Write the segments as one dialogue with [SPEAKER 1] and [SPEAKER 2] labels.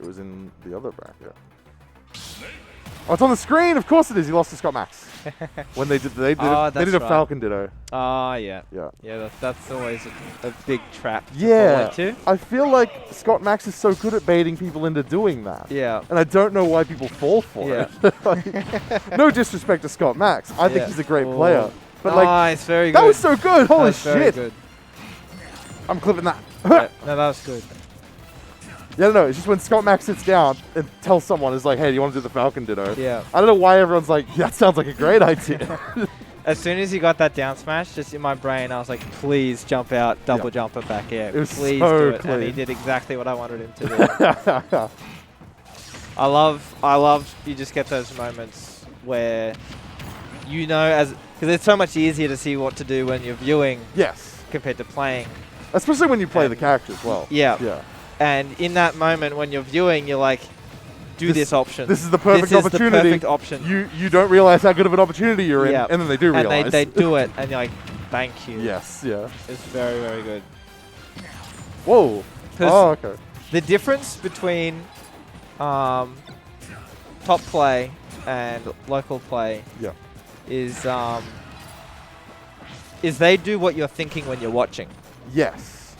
[SPEAKER 1] It was in the other bracket. Oh, it's on the screen. Of course it is. He lost to Scott Max when they did a Falcon Ditto.
[SPEAKER 2] Ah, yeah.
[SPEAKER 1] Yeah.
[SPEAKER 2] Yeah, that's always a big trap to
[SPEAKER 1] Yeah.
[SPEAKER 2] fall into.
[SPEAKER 1] I feel like Scott Max is so good at baiting people into doing that.
[SPEAKER 2] Yeah.
[SPEAKER 1] And I don't know why people fall for it. Like, no disrespect to Scott Max. I think he's a great player. But
[SPEAKER 2] nice, very good.
[SPEAKER 1] That was so good. Holy shit.
[SPEAKER 2] Very good.
[SPEAKER 1] I'm clipping that.
[SPEAKER 2] Yeah, no, that was good.
[SPEAKER 1] Yeah, no, it's just when Scott Max sits down and tells someone, is like, hey, do you want to do the Falcon Ditto?
[SPEAKER 2] Yeah.
[SPEAKER 1] I don't know why everyone's like, yeah, that sounds like a great idea.
[SPEAKER 2] As soon as he got that down smash, just in my brain, I was like, please jump out, double jump it back air.
[SPEAKER 1] It was
[SPEAKER 2] please
[SPEAKER 1] so
[SPEAKER 2] do it.
[SPEAKER 1] clean.
[SPEAKER 2] And he did exactly what I wanted him to do. I love you just get those moments where you know, because it's so much easier to see what to do when you're viewing compared to playing.
[SPEAKER 1] Especially when you play the character as well.
[SPEAKER 2] Yeah.
[SPEAKER 1] Yeah.
[SPEAKER 2] And in that moment when you're viewing, you're like, do this option.
[SPEAKER 1] This is the perfect opportunity.
[SPEAKER 2] This is the perfect option.
[SPEAKER 1] You don't realize how good of an opportunity you're in, and then they do realize.
[SPEAKER 2] And they do it, and you're like, thank you.
[SPEAKER 1] Yes, yeah.
[SPEAKER 2] It's very, very good.
[SPEAKER 1] Whoa. Oh, okay.
[SPEAKER 2] The difference between top play and local play is they do what you're thinking when you're watching.
[SPEAKER 1] Yes.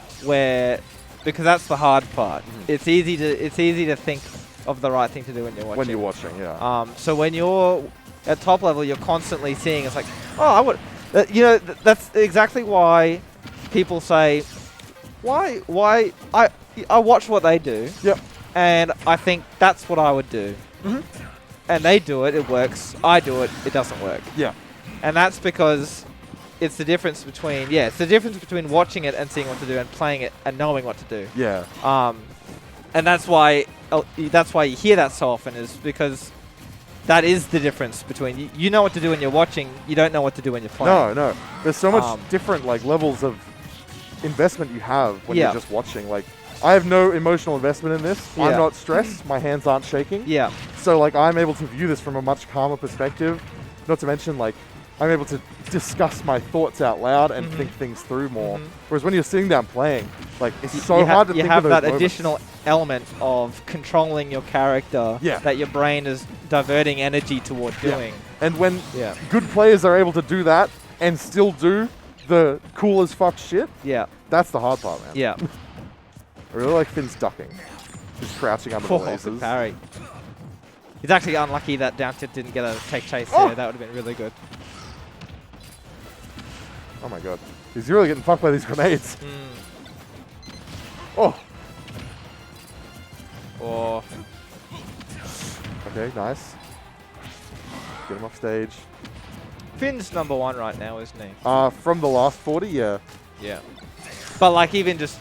[SPEAKER 2] Because that's the hard part. It's easy to think of the right thing to do when you're watching.
[SPEAKER 1] When you're watching, yeah.
[SPEAKER 2] So when you're at top level, you're constantly seeing. It's like, oh, I would. That's exactly why people say, why I watch what they do.
[SPEAKER 1] Yep.
[SPEAKER 2] And I think that's what I would do. And they do it. It works. I do it. It doesn't work.
[SPEAKER 1] Yeah.
[SPEAKER 2] And that's because. It's the difference between it's the difference between watching it and seeing what to do and playing it and knowing what to do.
[SPEAKER 1] Yeah.
[SPEAKER 2] And that's why you hear that so often, is because that is the difference between you know what to do when you're watching, you don't know what to do when you're playing.
[SPEAKER 1] No. There's so much different levels of investment you have when you're just watching. Like, I have no emotional investment in this. I'm not stressed. My hands aren't shaking.
[SPEAKER 2] Yeah.
[SPEAKER 1] So I'm able to view this from a much calmer perspective. Not to mention I'm able to discuss my thoughts out loud and think things through more. Whereas when you're sitting down playing, it's so hard to think of those
[SPEAKER 2] You have that
[SPEAKER 1] moments.
[SPEAKER 2] additional element of controlling your character that your brain is diverting energy toward doing.
[SPEAKER 1] And when good players are able to do that and still do the cool as fuck shit, that's the hard part, man.
[SPEAKER 2] Yeah.
[SPEAKER 1] I really like Finn's ducking. Just crouching under the lasers.
[SPEAKER 2] Good parry. He's actually unlucky that down tip didn't get a take chase there. That would have been really good.
[SPEAKER 1] Oh my god. He's really getting fucked by these grenades. Oh. Okay, nice. Get him off stage.
[SPEAKER 2] Finn's #1 right now, isn't he?
[SPEAKER 1] From the last 40, yeah.
[SPEAKER 2] Yeah. But even just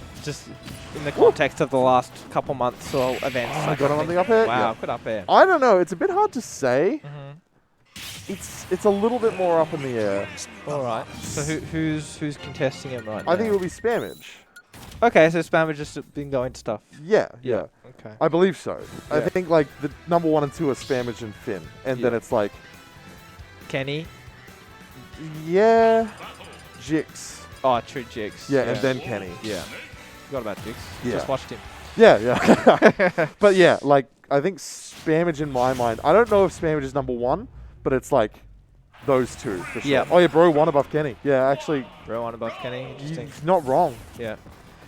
[SPEAKER 2] in the context of the last couple months or events.
[SPEAKER 1] I got him on the up air?
[SPEAKER 2] Wow, good up air.
[SPEAKER 1] I don't know. It's a bit hard to say. It's a little bit more up in the air.
[SPEAKER 2] All right. So who's contesting him right now?
[SPEAKER 1] I think it will be Spammage.
[SPEAKER 2] Okay, so Spammage just been going stuff.
[SPEAKER 1] Yeah.
[SPEAKER 2] Okay.
[SPEAKER 1] I believe so. Yeah. I think the #1 and 2 are Spammage and Finn, and then it's
[SPEAKER 2] Kenny.
[SPEAKER 1] Yeah. Jix.
[SPEAKER 2] Oh, true, Jix.
[SPEAKER 1] Yeah, and then Kenny.
[SPEAKER 2] Yeah. Forgot about Jix.
[SPEAKER 1] Yeah.
[SPEAKER 2] Just watched him.
[SPEAKER 1] Yeah. But yeah, I think Spammage in my mind. I don't know if Spammage is #1, but it's those two for sure.
[SPEAKER 2] Yeah.
[SPEAKER 1] Oh yeah, Bro1 above Kenny. Yeah, actually.
[SPEAKER 2] Bro1 above Kenny. Interesting.
[SPEAKER 1] He's not wrong.
[SPEAKER 2] Yeah.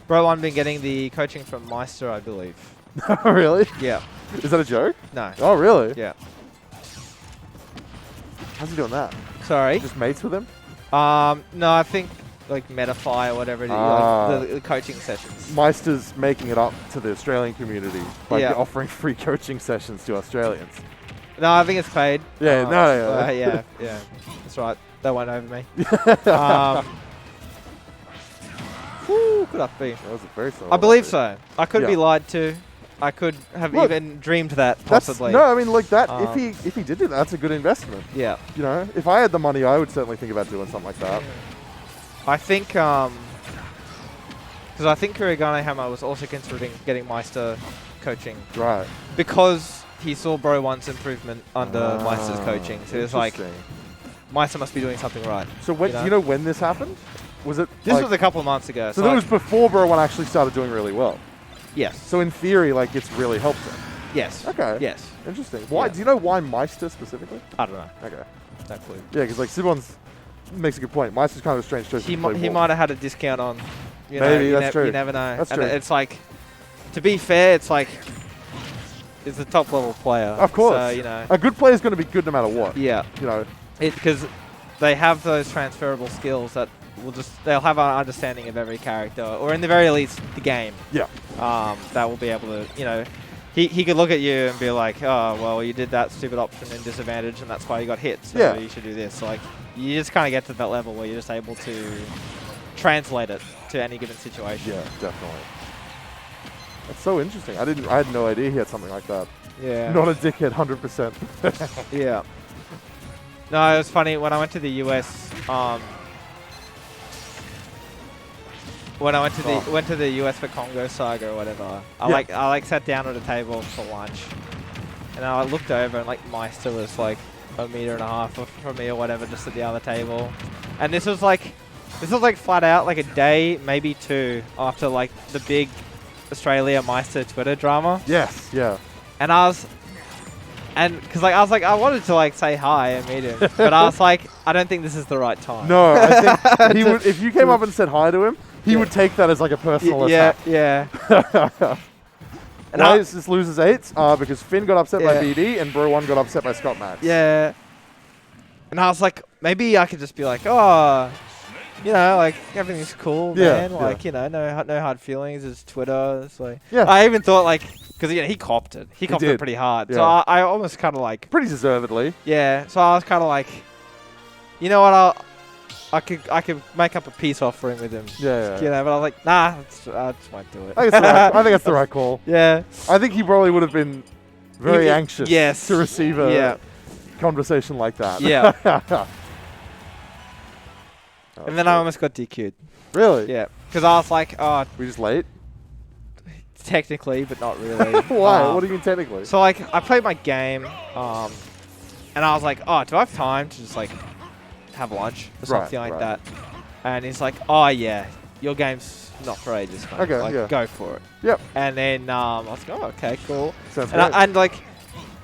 [SPEAKER 2] Bro1 been getting the coaching from Meister, I believe.
[SPEAKER 1] Really?
[SPEAKER 2] Yeah.
[SPEAKER 1] Is that a joke?
[SPEAKER 2] No.
[SPEAKER 1] Oh really?
[SPEAKER 2] Yeah.
[SPEAKER 1] How's he doing that?
[SPEAKER 2] Sorry?
[SPEAKER 1] Just mates with him?
[SPEAKER 2] No, I think Metafy or whatever it is, the coaching sessions.
[SPEAKER 1] Meister's making it up to the Australian community by offering free coaching sessions to Australians.
[SPEAKER 2] No, I think it's paid.
[SPEAKER 1] Yeah,
[SPEAKER 2] yeah. That's right. That went over me. Could that be?
[SPEAKER 1] That was a very solid.
[SPEAKER 2] I believe so. I could be lied to. I could have even dreamed that, possibly.
[SPEAKER 1] No, I mean, that. If he did do that, that's a good investment.
[SPEAKER 2] Yeah.
[SPEAKER 1] You know, if I had the money, I would certainly think about doing something like that.
[SPEAKER 2] I think, because I think Kurigane Hammer was also considering getting Meister coaching.
[SPEAKER 1] Right.
[SPEAKER 2] Because he saw Bro1's improvement under Meister's coaching. So he was like, Meister must be doing something right.
[SPEAKER 1] So when, do you know when this happened? Was it?
[SPEAKER 2] This was a couple of months ago.
[SPEAKER 1] So that was before Bro1 actually started doing really well.
[SPEAKER 2] Yes.
[SPEAKER 1] So in theory, like, it's really helped him.
[SPEAKER 2] Yes.
[SPEAKER 1] Okay.
[SPEAKER 2] Yes.
[SPEAKER 1] Interesting. Why?
[SPEAKER 2] Yeah.
[SPEAKER 1] Do you know why Meister specifically?
[SPEAKER 2] I don't know.
[SPEAKER 1] Okay.
[SPEAKER 2] No clue.
[SPEAKER 1] Yeah, because like Sibon's makes a good point. Meister's kind of a strange choice.
[SPEAKER 2] He
[SPEAKER 1] to play
[SPEAKER 2] he
[SPEAKER 1] Wolf.
[SPEAKER 2] might have had a discount on. You
[SPEAKER 1] Maybe,
[SPEAKER 2] know,
[SPEAKER 1] that's true.
[SPEAKER 2] You never know.
[SPEAKER 1] That's
[SPEAKER 2] and
[SPEAKER 1] true.
[SPEAKER 2] it's like, to be fair, it's like, it's a top level player.
[SPEAKER 1] Of course.
[SPEAKER 2] So, you know.
[SPEAKER 1] A good player is going to be good no matter what.
[SPEAKER 2] Yeah.
[SPEAKER 1] You know.
[SPEAKER 2] Because they have those transferable skills that they'll have an understanding of every character, or in the very least, the game.
[SPEAKER 1] Yeah.
[SPEAKER 2] That will be able to, you know, he could look at you and be like, oh, well, you did that stupid option in disadvantage, and that's why you got hit, so you should do this. So, like, you just kind of get to that level where you're just able to translate it to any given situation.
[SPEAKER 1] Yeah, definitely. That's so interesting. I had no idea he had something like that.
[SPEAKER 2] Yeah.
[SPEAKER 1] Not a dickhead, 100%.
[SPEAKER 2] Yeah. No, it was funny when I went to the US. When I went to the US for Congo Saga or whatever, I sat down at a table for lunch, and I looked over and like Meister was like 1.5 meters from me or whatever, just at the other table, and this was like flat out like a day, maybe two after like the big Australia Meister Twitter drama.
[SPEAKER 1] Yes. Yeah.
[SPEAKER 2] And because like I was like I wanted to like say hi and meet him, but I was like I don't think this is the right time.
[SPEAKER 1] No, I think he would. If you came up and said hi to him, he would take that as like a personal attack.
[SPEAKER 2] Yeah.
[SPEAKER 1] And why is this losers 8s? Because Finn got upset by BD and Bro1 got upset by Scott Max.
[SPEAKER 2] Yeah. And I was like, maybe I could just be like, oh, you know, like everything's cool, man. Like, you know, no hard feelings. It's Twitter. It's like, I even thought like, because he copped it. He copped it pretty hard. Yeah. So I almost kind of like,
[SPEAKER 1] pretty deservedly.
[SPEAKER 2] Yeah. So I was kind of like, you know what? I could make up a peace offering with him.
[SPEAKER 1] Yeah.
[SPEAKER 2] You know, but I was like, nah, I just won't do it.
[SPEAKER 1] I think that's the right call.
[SPEAKER 2] Yeah.
[SPEAKER 1] I think he probably would have been very anxious to receive a conversation like that.
[SPEAKER 2] Yeah. And then I almost got DQ'd.
[SPEAKER 1] Really?
[SPEAKER 2] Yeah. Because I was like, oh.
[SPEAKER 1] We just late?
[SPEAKER 2] Technically, but not really.
[SPEAKER 1] Why? What do you mean technically?
[SPEAKER 2] So, like, I played my game, and I was like, oh, do I have time to just, like, have lunch or something like that? And he's like, oh, yeah, your game's not for ages, mate.
[SPEAKER 1] Okay,
[SPEAKER 2] like, go for it.
[SPEAKER 1] Yep.
[SPEAKER 2] And then I was like, oh, okay, cool.
[SPEAKER 1] Sounds great.
[SPEAKER 2] And, like,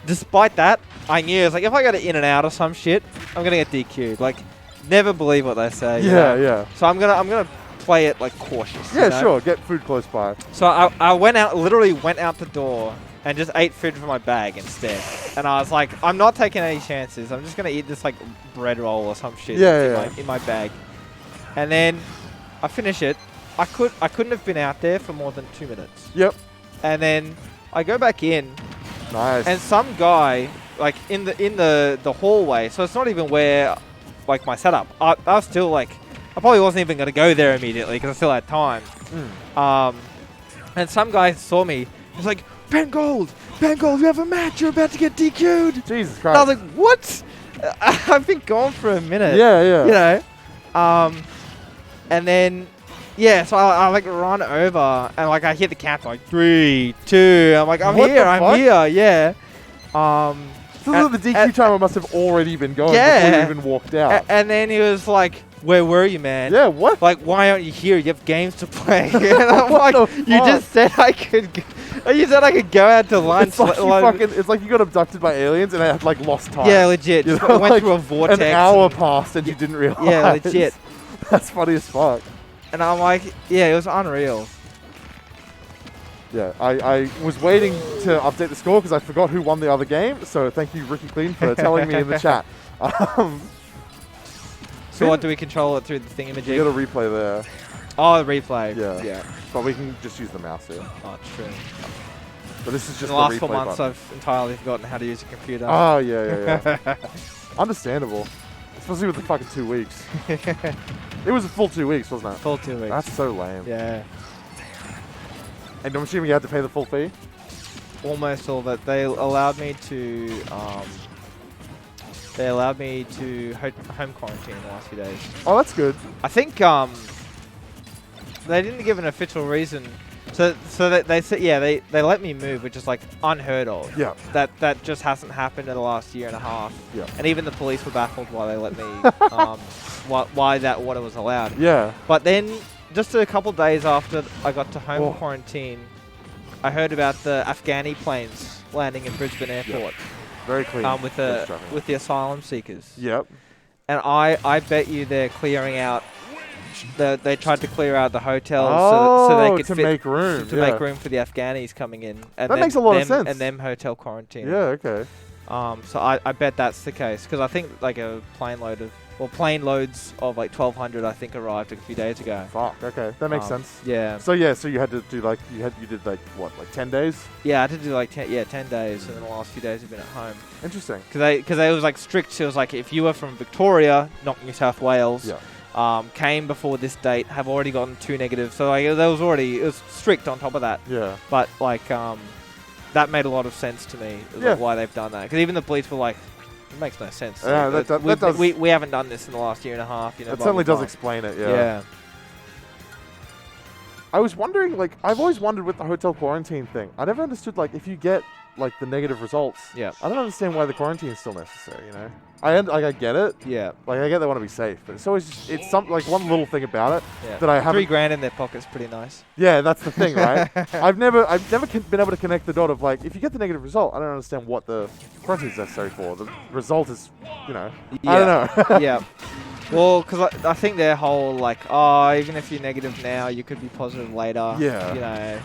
[SPEAKER 2] despite that, I knew, it's like, if I got in and out or some shit, I'm going to get DQ'd. Like, never believe what they say.
[SPEAKER 1] Yeah.
[SPEAKER 2] So I'm gonna play it like cautious.
[SPEAKER 1] Yeah,
[SPEAKER 2] you know?
[SPEAKER 1] sure. Get food close by.
[SPEAKER 2] So I literally went out the door and just ate food from my bag instead. And I was like, I'm not taking any chances. I'm just gonna eat this like bread roll or some shit in my bag. And then I finish it. I couldn't have been out there for more than 2 minutes.
[SPEAKER 1] Yep.
[SPEAKER 2] And then I go back in.
[SPEAKER 1] Nice.
[SPEAKER 2] And some guy like in the hallway. So it's not even where like my setup. I was still like, I probably wasn't even going to go there immediately because I still had time. And some guy saw me. He's like, Ben Gold, you have a match. You're about to get DQ'd.
[SPEAKER 1] Jesus Christ.
[SPEAKER 2] And I was like, what? I've been gone for a minute.
[SPEAKER 1] Yeah.
[SPEAKER 2] You know? And then, so I like run over and like I hit the count like 3, 2. I'm like, I'm here. Yeah.
[SPEAKER 1] So the DQ timer must have already been going before you even walked out.
[SPEAKER 2] And then he was like, where were you, man?
[SPEAKER 1] Yeah, what?
[SPEAKER 2] Like, why aren't you here? You have games to play. And I'm like, you just said I could go out to lunch.
[SPEAKER 1] It's like you got abducted by aliens and I had like lost time.
[SPEAKER 2] Yeah, legit.
[SPEAKER 1] You
[SPEAKER 2] know, went through a vortex.
[SPEAKER 1] An hour passed and you didn't realize.
[SPEAKER 2] Yeah, legit.
[SPEAKER 1] That's funny as fuck.
[SPEAKER 2] And I'm like, it was unreal.
[SPEAKER 1] Yeah, I was waiting to update the score because I forgot who won the other game. So thank you, Ricky Clean, for telling me in the chat.
[SPEAKER 2] So what, do we control it through the thingamajig?
[SPEAKER 1] You got a replay there.
[SPEAKER 2] Oh, the replay.
[SPEAKER 1] Yeah. But we can just use the mouse here.
[SPEAKER 2] Oh, true.
[SPEAKER 1] But this is just
[SPEAKER 2] in the last 4
[SPEAKER 1] replay
[SPEAKER 2] months,
[SPEAKER 1] button.
[SPEAKER 2] I've entirely forgotten how to use a computer.
[SPEAKER 1] Oh, yeah. Understandable. Especially with the fucking 2 weeks. It was a full 2 weeks, wasn't it?
[SPEAKER 2] Full 2 weeks.
[SPEAKER 1] That's so lame.
[SPEAKER 2] Yeah.
[SPEAKER 1] And I'm assuming you had to pay the full fee?
[SPEAKER 2] Almost all that. They allowed me to home quarantine the last few days.
[SPEAKER 1] Oh, that's good.
[SPEAKER 2] I think they didn't give an official reason. So they said they let me move, which is like unheard of.
[SPEAKER 1] Yeah.
[SPEAKER 2] That just hasn't happened in the last year and a half.
[SPEAKER 1] Yeah.
[SPEAKER 2] And even the police were baffled why they let me why that order was allowed.
[SPEAKER 1] Yeah.
[SPEAKER 2] But then just a couple days after I got to home quarantine, I heard about the Afghani planes landing in Brisbane Airport.
[SPEAKER 1] Yep. Very clean.
[SPEAKER 2] With the asylum seekers.
[SPEAKER 1] Yep.
[SPEAKER 2] And I bet you they're clearing out. They tried to clear out the hotels so they could
[SPEAKER 1] make room
[SPEAKER 2] make room for the Afghanis coming in. And
[SPEAKER 1] that makes a lot of sense.
[SPEAKER 2] And them hotel quarantine.
[SPEAKER 1] Yeah. Okay.
[SPEAKER 2] So I bet that's the case because I think like a plane loads of like 1,200 I think arrived a few days ago.
[SPEAKER 1] Fuck. Okay, that makes sense.
[SPEAKER 2] Yeah.
[SPEAKER 1] So yeah, so you had to do like you did like what, like 10 days?
[SPEAKER 2] Yeah, I had to do like 10 days, and then the last few days have been at home.
[SPEAKER 1] Interesting.
[SPEAKER 2] Because they was like strict. It was like if you were from Victoria, not New South Wales.
[SPEAKER 1] Yeah.
[SPEAKER 2] Came before this date, have already gotten 2 negatives. So like it was strict on top of that.
[SPEAKER 1] Yeah.
[SPEAKER 2] But like that made a lot of sense to me. Like why they've done that. Because even the police were like, it makes no sense.
[SPEAKER 1] Yeah,
[SPEAKER 2] like,
[SPEAKER 1] that does.
[SPEAKER 2] We haven't done this in the last year and a half. You know.
[SPEAKER 1] That certainly does explain it. Yeah.
[SPEAKER 2] Yeah.
[SPEAKER 1] I was wondering, like, I've always wondered with the hotel quarantine thing. I never understood, like, if you get like the negative results.
[SPEAKER 2] Yeah.
[SPEAKER 1] I don't understand why the quarantine is still necessary. You know. I get it.
[SPEAKER 2] Yeah.
[SPEAKER 1] Like I get they want to be safe, but it's always just like one little thing about it that I haven't.
[SPEAKER 2] $3,000 in their pocket's pretty nice.
[SPEAKER 1] Yeah, that's the thing, right? I've never been able to connect the dot of like if you get the negative result, I don't understand what the quarantine is necessary for. The result is, you know, I don't know.
[SPEAKER 2] Yeah. Well, because I think their whole like, even if you're negative now, you could be positive later.
[SPEAKER 1] Yeah.
[SPEAKER 2] You know.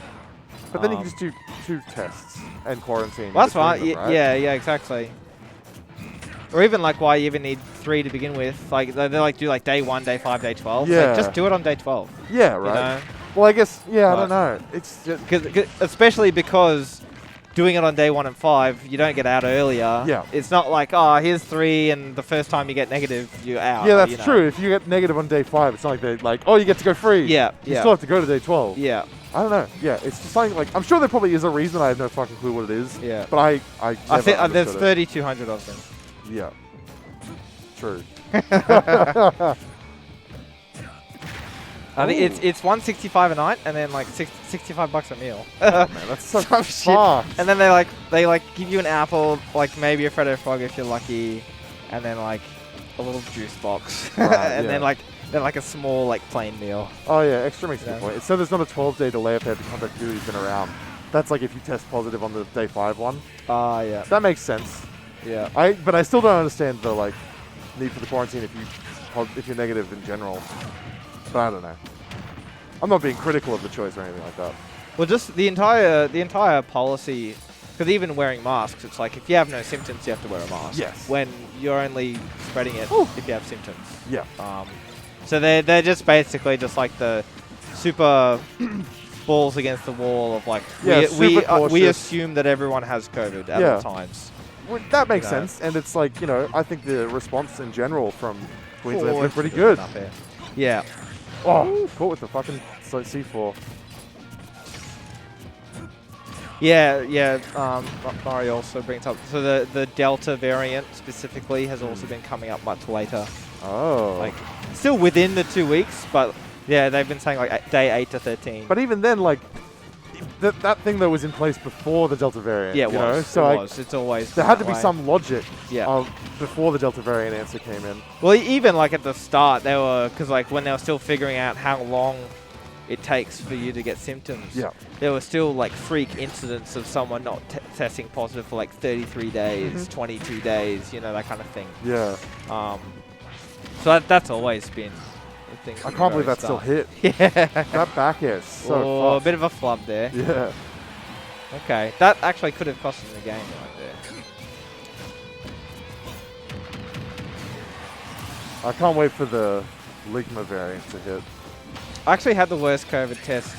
[SPEAKER 1] But then you can just do 2 tests and quarantine.
[SPEAKER 2] Well, that's fine.
[SPEAKER 1] Right?
[SPEAKER 2] Yeah, exactly. Or even like why you even need 3 to begin with. Like they like do like day 1, day 5, day 12.
[SPEAKER 1] Yeah.
[SPEAKER 2] Like, just do it on day 12.
[SPEAKER 1] Yeah, right.
[SPEAKER 2] You know?
[SPEAKER 1] Well, I guess I don't know. It's just
[SPEAKER 2] especially because doing it on day 1 and 5, you don't get out earlier.
[SPEAKER 1] Yeah.
[SPEAKER 2] It's not like here's 3 and the first time you get negative, you're out.
[SPEAKER 1] Yeah, that's true. If you get negative on day 5, it's not like they're like, you get to go free.
[SPEAKER 2] Yeah.
[SPEAKER 1] You still have to go to day 12.
[SPEAKER 2] Yeah.
[SPEAKER 1] I don't know. Yeah, it's just something like I'm sure there probably is a reason. I have no fucking clue what it is.
[SPEAKER 2] Yeah.
[SPEAKER 1] But I
[SPEAKER 2] think there's 3,200 of them.
[SPEAKER 1] Yeah. True.
[SPEAKER 2] I think it's $165 a night and then like $65 a meal.
[SPEAKER 1] Oh, man, that's so far.
[SPEAKER 2] And then they give you an apple, like maybe a Freddo Frog if you're lucky, and then like a little juice box,
[SPEAKER 1] right,
[SPEAKER 2] and then like a small like plain meal.
[SPEAKER 1] Oh yeah, extra makes a good point. So there's not a 12-day delay if they have to contact you who's been around. That's like if you test positive on the day 5 one.
[SPEAKER 2] Yeah.
[SPEAKER 1] That makes sense.
[SPEAKER 2] Yeah.
[SPEAKER 1] But I still don't understand the like need for the quarantine if you're negative in general. But I don't know. I'm not being critical of the choice or anything like that.
[SPEAKER 2] Well, just the entire policy, because even wearing masks, it's like if you have no symptoms, you have to wear a mask.
[SPEAKER 1] Yes.
[SPEAKER 2] When you're only spreading it if you have symptoms.
[SPEAKER 1] Yeah.
[SPEAKER 2] So they're just basically just like the super balls against the wall of like we assume that everyone has COVID at all times.
[SPEAKER 1] Well, that makes sense, and it's like I think the response in general from Queensland's been pretty good.
[SPEAKER 2] Yeah.
[SPEAKER 1] Oh, caught with the fucking C4.
[SPEAKER 2] Yeah. Murray also brings up the Delta variant specifically has also been coming up much later.
[SPEAKER 1] Oh.
[SPEAKER 2] Like still within the 2 weeks, but yeah, they've been saying like day 8 to 13.
[SPEAKER 1] But even then, like that thing that was in place before the Delta variant.
[SPEAKER 2] Yeah, it was.
[SPEAKER 1] So
[SPEAKER 2] It's always
[SPEAKER 1] there had to be some logic.
[SPEAKER 2] Yeah.
[SPEAKER 1] Before the Delta variant answer came in.
[SPEAKER 2] Well, even like at the start, they were because like when they were still figuring out how long it takes for you to get symptoms.
[SPEAKER 1] Yeah.
[SPEAKER 2] There were still like freak incidents of someone not testing positive for like 33 days, 22 days, that kind of thing.
[SPEAKER 1] Yeah.
[SPEAKER 2] So that's always been a thing.
[SPEAKER 1] I can't believe that still hit.
[SPEAKER 2] Yeah.
[SPEAKER 1] That back air is so
[SPEAKER 2] a bit of a flub there.
[SPEAKER 1] Yeah.
[SPEAKER 2] Okay. That actually could have cost them the game right there.
[SPEAKER 1] I can't wait for the Ligma variant to hit.
[SPEAKER 2] I actually had the worst COVID test,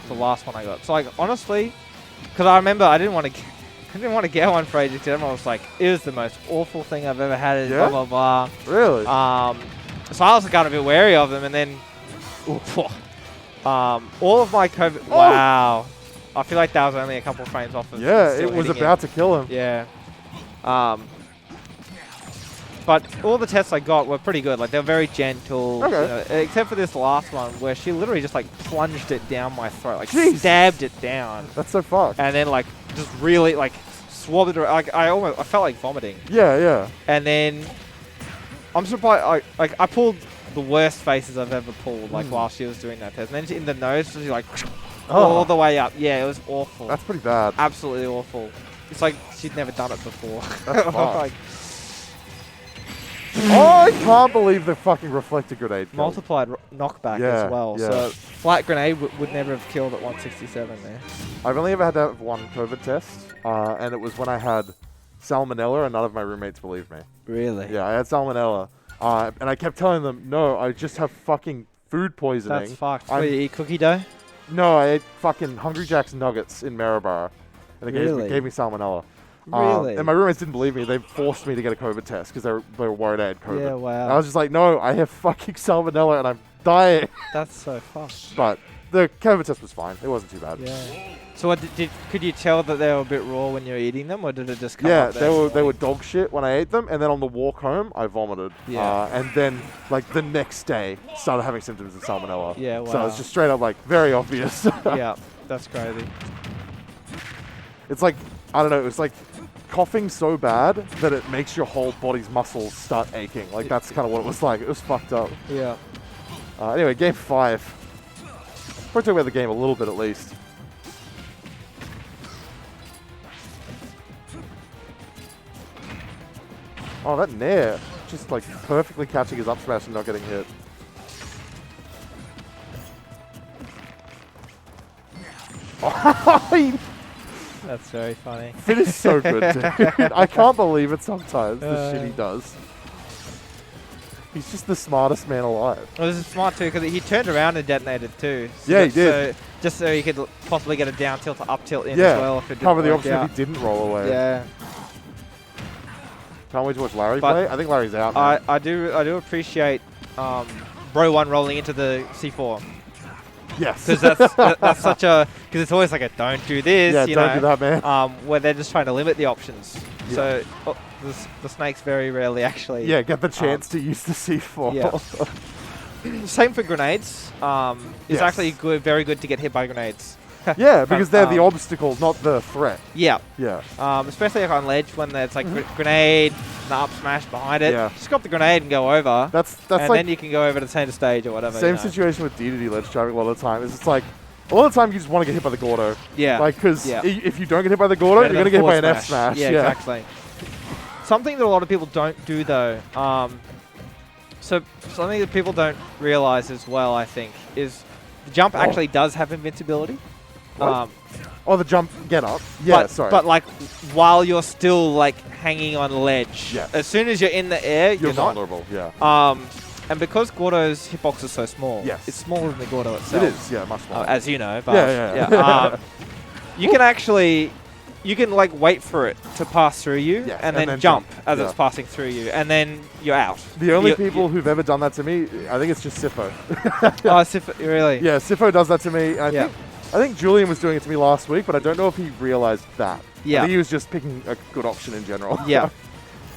[SPEAKER 2] the last one I got. So like honestly, because I remember I didn't want to get one for ages. Everyone was like, it was the most awful thing I've ever had.
[SPEAKER 1] Yeah?
[SPEAKER 2] Blah blah blah.
[SPEAKER 1] Really?
[SPEAKER 2] So I was kind of a bit wary of them, and then, all of my COVID. Oh! Wow. I feel like that was only a couple frames off of.
[SPEAKER 1] Yeah, it was about to kill him.
[SPEAKER 2] Yeah. But all the tests I got were pretty good. Like, they were very gentle.
[SPEAKER 1] Okay.
[SPEAKER 2] Except for this last one where she literally just, like, plunged it down my throat. Like,
[SPEAKER 1] Jeez.
[SPEAKER 2] stabbed it down.
[SPEAKER 1] That's so fucked.
[SPEAKER 2] And then, like, just really, like, swabbed it around. Like, I felt like vomiting.
[SPEAKER 1] Yeah, yeah.
[SPEAKER 2] And then I'm surprised. I pulled the worst faces I've ever pulled, like, while she was doing that test. And then in the nose, she, like, all the way up. Yeah, it was awful.
[SPEAKER 1] That's pretty bad.
[SPEAKER 2] Absolutely awful. It's like she'd never done it before.
[SPEAKER 1] That's
[SPEAKER 2] like,
[SPEAKER 1] I can't believe the fucking reflector grenade killed.
[SPEAKER 2] multiplied knockback as well.
[SPEAKER 1] Yeah.
[SPEAKER 2] So flat grenade would never have killed at 167 there.
[SPEAKER 1] I've only ever had to have one COVID test, and it was when I had salmonella, and none of my roommates believed me.
[SPEAKER 2] Really?
[SPEAKER 1] Yeah, I had salmonella, and I kept telling them, no, I just have fucking food poisoning.
[SPEAKER 2] That's fucked. What, you eat cookie dough?
[SPEAKER 1] No, I ate fucking Hungry Jack's nuggets in Maryborough, and it gave me salmonella.
[SPEAKER 2] Really?
[SPEAKER 1] And my roommates didn't believe me. They forced me to get a COVID test because they were worried I had COVID.
[SPEAKER 2] Yeah, wow.
[SPEAKER 1] And I was just like, no, I have fucking salmonella and I'm dying.
[SPEAKER 2] That's so fucked.
[SPEAKER 1] But the COVID test was fine. It wasn't too bad.
[SPEAKER 2] Yeah. So what could you tell that they were a bit raw when you were eating them, or did it just come up
[SPEAKER 1] Yeah, they were dog shit when I ate them, and then on the walk home, I vomited.
[SPEAKER 2] Yeah.
[SPEAKER 1] And then, like, the next day, started having symptoms of salmonella.
[SPEAKER 2] Yeah, wow.
[SPEAKER 1] So it was just straight up, like, very obvious.
[SPEAKER 2] Yeah, that's crazy.
[SPEAKER 1] It's like, I don't know, it's like coughing so bad that it makes your whole body's muscles start aching. Like, that's kind of what it was like. It was fucked up.
[SPEAKER 2] Yeah.
[SPEAKER 1] Anyway, game 5. Probably talk about the game a little bit at least. Oh, that Nair. Just like perfectly catching his up smash and not getting hit. Oh,
[SPEAKER 2] That's very funny.
[SPEAKER 1] Finn is so good, dude. I can't believe it sometimes, the shit he does. He's just the smartest man alive.
[SPEAKER 2] Well, this is smart too, because he turned around and detonated too. So
[SPEAKER 1] Yeah, he did.
[SPEAKER 2] So just so he could possibly get a down tilt to up tilt in
[SPEAKER 1] Yeah,
[SPEAKER 2] as well. If it
[SPEAKER 1] cover the
[SPEAKER 2] didn't
[SPEAKER 1] option
[SPEAKER 2] work
[SPEAKER 1] if he didn't roll away.
[SPEAKER 2] Yeah.
[SPEAKER 1] Can't wait to watch Larry
[SPEAKER 2] But
[SPEAKER 1] play. I think Larry's out now.
[SPEAKER 2] I do appreciate Bro1 rolling into the C4.
[SPEAKER 1] Yes.
[SPEAKER 2] Because that's such a, because it's always like a don't do this,
[SPEAKER 1] yeah,
[SPEAKER 2] you
[SPEAKER 1] don't
[SPEAKER 2] know,
[SPEAKER 1] do that, man.
[SPEAKER 2] where they're just trying to limit the options.
[SPEAKER 1] Yeah.
[SPEAKER 2] So the snakes very rarely actually.
[SPEAKER 1] Yeah, get the chance to use the C4.
[SPEAKER 2] Yeah. Same for grenades. It's
[SPEAKER 1] Yes.
[SPEAKER 2] actually very good to get hit by grenades.
[SPEAKER 1] Yeah, because they're the obstacle, not the threat.
[SPEAKER 2] Yeah.
[SPEAKER 1] Yeah.
[SPEAKER 2] Especially like on ledge when there's like grenade, and up smash behind it.
[SPEAKER 1] Yeah.
[SPEAKER 2] Just grab the grenade and go over.
[SPEAKER 1] That's
[SPEAKER 2] and
[SPEAKER 1] like
[SPEAKER 2] then you can go over to the center stage or whatever.
[SPEAKER 1] same
[SPEAKER 2] you know.
[SPEAKER 1] situation with DDD ledge traffic a lot of the time. Is it's like a lot of the time you just want to get hit by the Gordo.
[SPEAKER 2] Yeah.
[SPEAKER 1] Like because
[SPEAKER 2] Yeah.
[SPEAKER 1] if you don't get hit by the Gordo, you're gonna get hit by an F smash.
[SPEAKER 2] Yeah, exactly. Something that a lot of people don't do though. So something that people don't realize as well, I think, is the jump actually does have invincibility.
[SPEAKER 1] What? Oh, the jump get up. Yeah, sorry.
[SPEAKER 2] But like while you're still like hanging on ledge,
[SPEAKER 1] Yeah.
[SPEAKER 2] as soon as you're in the air,
[SPEAKER 1] you're
[SPEAKER 2] not.
[SPEAKER 1] vulnerable. Yeah.
[SPEAKER 2] And because Gordo's hitbox is so small,
[SPEAKER 1] Yes.
[SPEAKER 2] it's smaller than the Gordo itself.
[SPEAKER 1] It is. Yeah, much more.
[SPEAKER 2] As you know, but
[SPEAKER 1] Yeah.
[SPEAKER 2] you can actually, you can like wait for it to pass through you,
[SPEAKER 1] Yes,
[SPEAKER 2] and then jump as
[SPEAKER 1] Yeah.
[SPEAKER 2] it's passing through you, and then you're out.
[SPEAKER 1] The only
[SPEAKER 2] You-
[SPEAKER 1] people who've ever done that to me, I think it's just Sifo.
[SPEAKER 2] Really?
[SPEAKER 1] Yeah, Sifo does that to me. And
[SPEAKER 2] Yeah.
[SPEAKER 1] I think Julian was doing it to me last week, but I don't know if he realized that.
[SPEAKER 2] Yeah.
[SPEAKER 1] I think he was just picking a good option in general.
[SPEAKER 2] Yeah.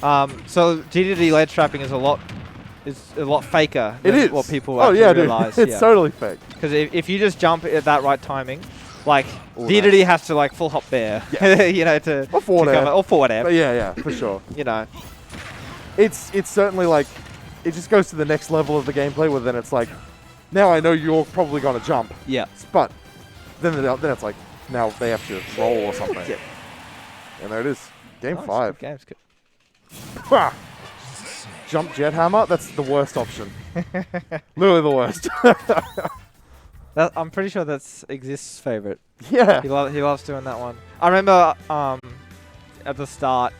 [SPEAKER 2] So GDD ledge trapping is a lot faker
[SPEAKER 1] It
[SPEAKER 2] than
[SPEAKER 1] is.
[SPEAKER 2] what people
[SPEAKER 1] Oh
[SPEAKER 2] actually
[SPEAKER 1] yeah, dude.
[SPEAKER 2] realize.
[SPEAKER 1] It's totally fake.
[SPEAKER 2] Because if you just jump at that right timing, like
[SPEAKER 1] All
[SPEAKER 2] DDD has to like full hop there,
[SPEAKER 1] Yeah.
[SPEAKER 2] you know, to
[SPEAKER 1] Or forward air.
[SPEAKER 2] cover, or forward air,
[SPEAKER 1] But yeah, for sure.
[SPEAKER 2] you know.
[SPEAKER 1] It's certainly like, it just goes to the next level of the gameplay where then it's like, now I know you're probably going to jump.
[SPEAKER 2] Yeah.
[SPEAKER 1] But then it's like, now they have to roll or something.
[SPEAKER 2] Yeah.
[SPEAKER 1] And there it is. Game
[SPEAKER 2] Nice,
[SPEAKER 1] 5.
[SPEAKER 2] Good game's good.
[SPEAKER 1] Ah! Jump jet hammer? That's the worst option. Literally the worst.
[SPEAKER 2] I'm pretty sure that's Exist's favorite.
[SPEAKER 1] Yeah.
[SPEAKER 2] He loves doing that one. I remember at the start